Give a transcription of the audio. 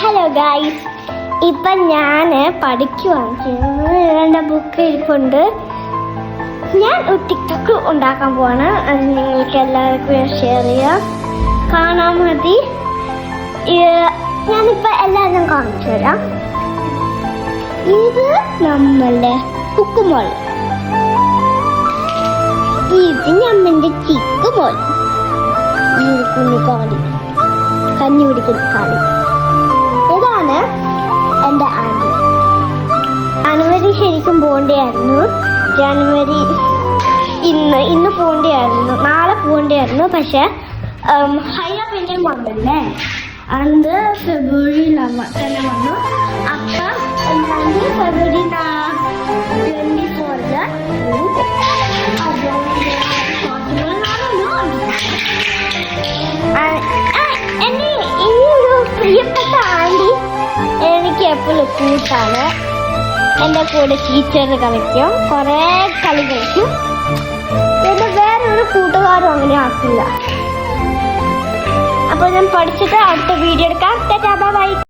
Hello guys, ഇപ്പം ഞാൻ പഠിക്കുവാണ്. എൻ്റെ ബുക്ക് ഇരിപ്പുണ്ട്. ഞാൻ ഒരു ടിക്ടോക്ക് ഉണ്ടാക്കാൻ പോവാണ്. അത് നിങ്ങൾക്ക് എല്ലാവർക്കും ഷെയർ ചെയ്യാം. കാണാൻ മതി. ഞാനിപ്പോൾ എല്ലാവരും കാണിച്ചു തരാം. ഇത് നമ്മളുടെ കുക്കുമോൾ, ഇത് നമ്മൻ്റെ ചിക്കുമോൾ, ഈ കുഞ്ഞു കാളി, കഞ്ഞി പിടിക്കുന്ന കാളി. ഇതാണ് എൻ്റെ ആൻറ്റി. ജനുവരി ശരിക്കും പോകേണ്ടിയായിരുന്നു. ജനുവരി ഇന്ന് പോകേണ്ടിയായിരുന്നു, നാളെ പോകേണ്ടിയായിരുന്നു. പക്ഷെ ഹൈല പെയിൻറ്റിങ് വന്നല്ലേ, അത് ഫെബ്രുവരി തന്നെ വന്നു. അപ്പം എന്താണ്ട് ഫെബ്രുവരി 24 എന്നെ ഇനിയൊരു പ്രിയപ്പെട്ട ആൻറ്റി എനിക്ക് എപ്പോഴും കൂട്ടാണ്. എൻ്റെ കൂടെ ടീച്ചർ കളിക്കും, കുറേ കളി കളിക്കും. എൻ്റെ വേറൊരു കൂട്ടുകാരും അങ്ങനെ ആക്കില്ല. അപ്പോൾ ഞാൻ പഠിച്ചിട്ട് അടുത്ത വീഡിയോ എടുക്കാം. ബൈ.